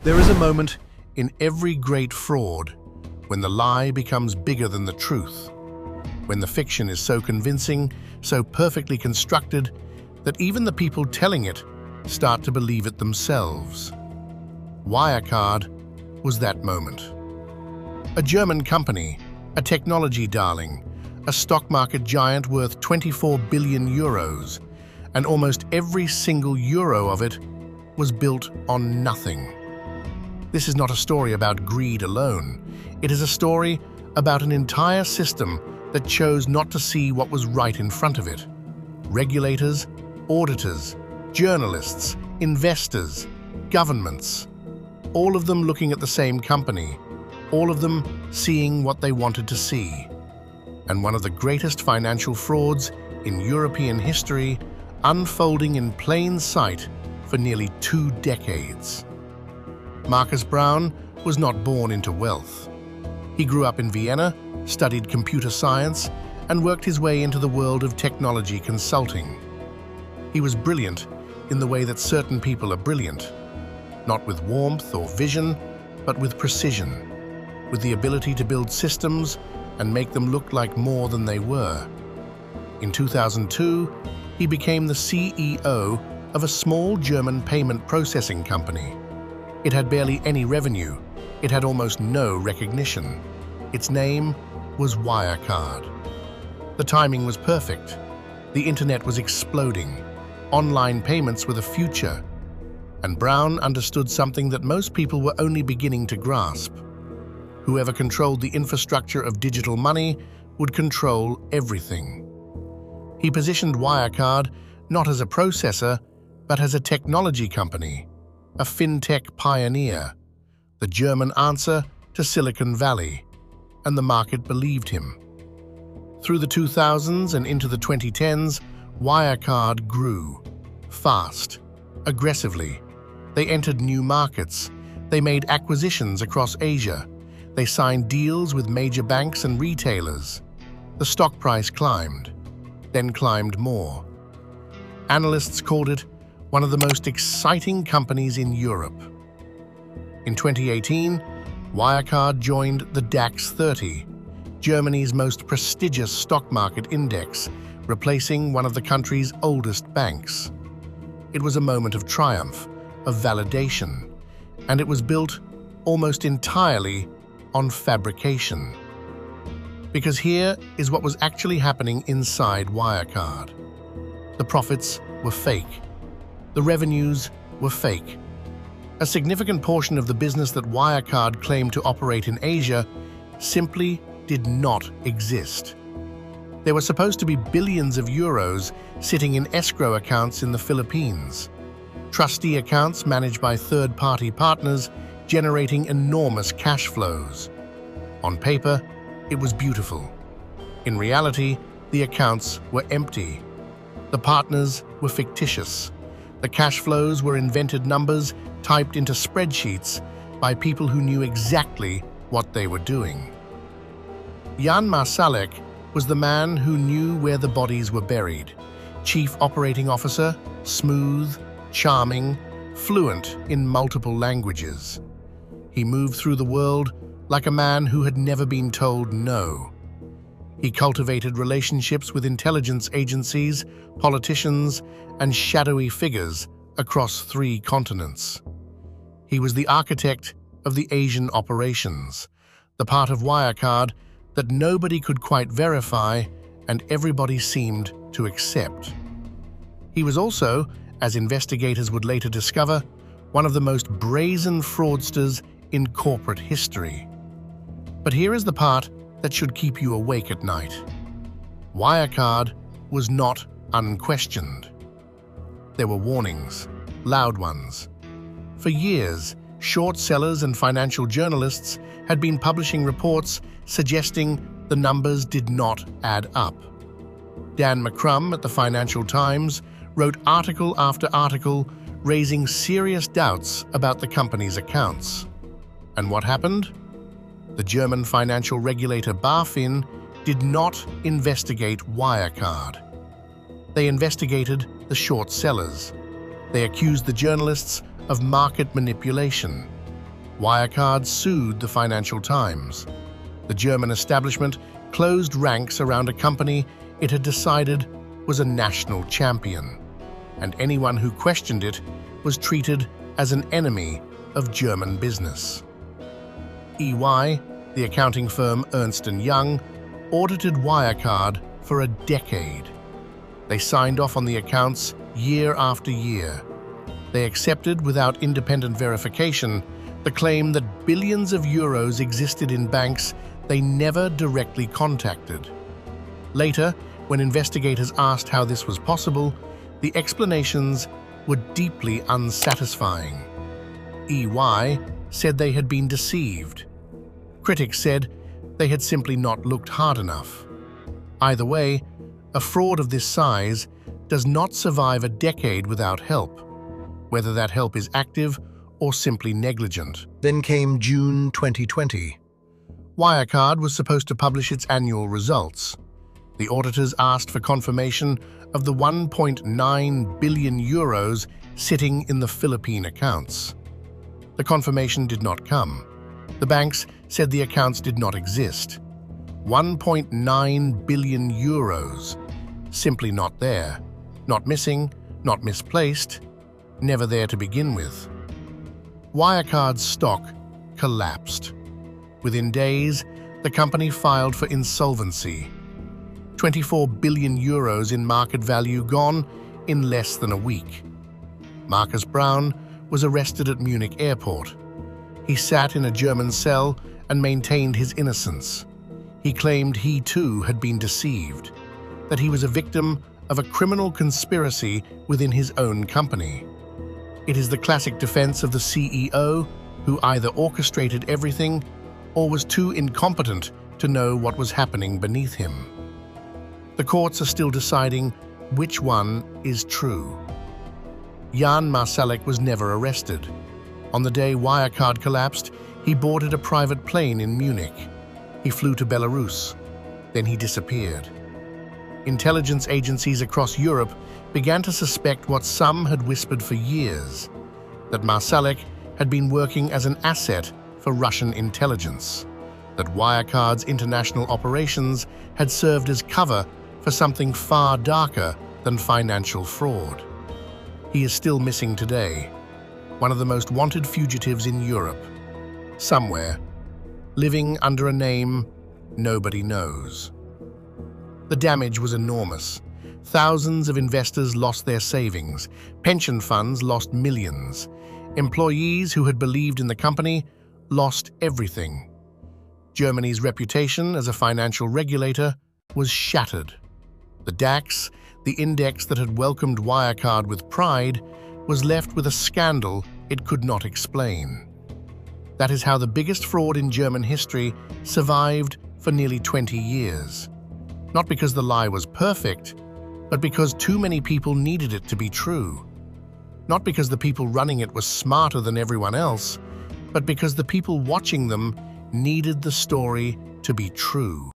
There is a moment in every great fraud when the lie becomes bigger than the truth, when the fiction is so convincing, so perfectly constructed, that even the people telling it start to believe it themselves. Wirecard was that moment. A German company, a technology darling, a stock market giant worth 24 billion euros, and almost every single euro of it was built on nothing. This is not a story about greed alone. It is a story about an entire system that chose not to see what was right in front of it. Regulators, auditors, journalists, investors, governments, all of them looking at the same company, all of them seeing what they wanted to see. And one of the greatest financial frauds in European history unfolding in plain sight for nearly 2 decades. Markus Braun was not born into wealth. He grew up in Vienna, studied computer science, and worked his way into the world of technology consulting. He was brilliant in the way that certain people are brilliant, not with warmth or vision, but with precision, with the ability to build systems and make them look like more than they were. In 2002, he became the CEO of a small German payment processing company. It had barely any revenue. It had almost no recognition. Its name was Wirecard. The timing was perfect. The internet was exploding. Online payments were the future. And Braun understood something that most people were only beginning to grasp. Whoever controlled the infrastructure of digital money would control everything. He positioned Wirecard not as a processor, but as a technology company, a fintech pioneer, the German answer to Silicon Valley, and the market believed him. Through the 2000s and into the 2010s, Wirecard grew, fast, aggressively. They entered new markets. They made acquisitions across Asia. They signed deals with major banks and retailers. The stock price climbed, then climbed more. Analysts called it one of the most exciting companies in Europe. In 2018, Wirecard joined the DAX 30, Germany's most prestigious stock market index, replacing one of the country's oldest banks. It was a moment of triumph, of validation, and it was built almost entirely on fabrication. Because here is what was actually happening inside Wirecard. The profits were fake. The revenues were fake. A significant portion of the business that Wirecard claimed to operate in Asia simply did not exist. There were supposed to be billions of euros sitting in escrow accounts in the Philippines, trustee accounts managed by third-party partners generating enormous cash flows. On paper, it was beautiful. In reality, the accounts were empty. The partners were fictitious. The cash flows were invented numbers typed into spreadsheets by people who knew exactly what they were doing. Jan Marsalek was the man who knew where the bodies were buried. Chief Operating Officer, smooth, charming, fluent in multiple languages. He moved through the world like a man who had never been told no. He cultivated relationships with intelligence agencies, politicians, and shadowy figures across 3 continents. He was the architect of the Asian operations, the part of Wirecard that nobody could quite verify and everybody seemed to accept. He was also, as investigators would later discover, one of the most brazen fraudsters in corporate history. But here is the part that should keep you awake at night. Wirecard was not unquestioned. There were warnings, loud ones. For years, short sellers and financial journalists had been publishing reports suggesting the numbers did not add up. Dan McCrum at the Financial Times wrote article after article raising serious doubts about the company's accounts. And what happened? The German financial regulator BaFin did not investigate Wirecard. They investigated the short sellers. They accused the journalists of market manipulation. Wirecard sued the Financial Times. The German establishment closed ranks around a company it had decided was a national champion, and anyone who questioned it was treated as an enemy of German business. EY, the accounting firm Ernst & Young, audited Wirecard for a decade. They signed off on the accounts year after year. They accepted without independent verification the claim that billions of euros existed in banks they never directly contacted. Later, when investigators asked how this was possible, the explanations were deeply unsatisfying. EY said they had been deceived. Critics said they had simply not looked hard enough. Either way, a fraud of this size does not survive a decade without help, whether that help is active or simply negligent. Then came June 2020. Wirecard was supposed to publish its annual results. The auditors asked for confirmation of the 1.9 billion euros sitting in the Philippine accounts. The confirmation did not come. The banks said the accounts did not exist. 1.9 billion euros, simply not there. Not missing, not misplaced, never there to begin with. Wirecard's stock collapsed. Within days, the company filed for insolvency. 24 billion euros in market value gone in less than a week. Markus Braun was arrested at Munich airport. He sat in a German cell and maintained his innocence. He claimed he too had been deceived, that he was a victim of a criminal conspiracy within his own company. It is the classic defense of the CEO, who either orchestrated everything or was too incompetent to know what was happening beneath him. The courts are still deciding which one is true. Jan Marsalek was never arrested. On the day Wirecard collapsed, he boarded a private plane in Munich. He flew to Belarus. Then he disappeared. Intelligence agencies across Europe began to suspect what some had whispered for years, that Marsalek had been working as an asset for Russian intelligence, that Wirecard's international operations had served as cover for something far darker than financial fraud. He is still missing today, one of the most wanted fugitives in Europe, somewhere, living under a name nobody knows. The damage was enormous. Thousands of investors lost their savings. Pension funds lost millions. Employees who had believed in the company lost everything. Germany's reputation as a financial regulator was shattered. The DAX, the index that had welcomed Wirecard with pride, was left with a scandal it could not explain. That is how the biggest fraud in German history survived for nearly 20 years. Not because the lie was perfect, but because too many people needed it to be true. Not because the people running it were smarter than everyone else, but because the people watching them needed the story to be true.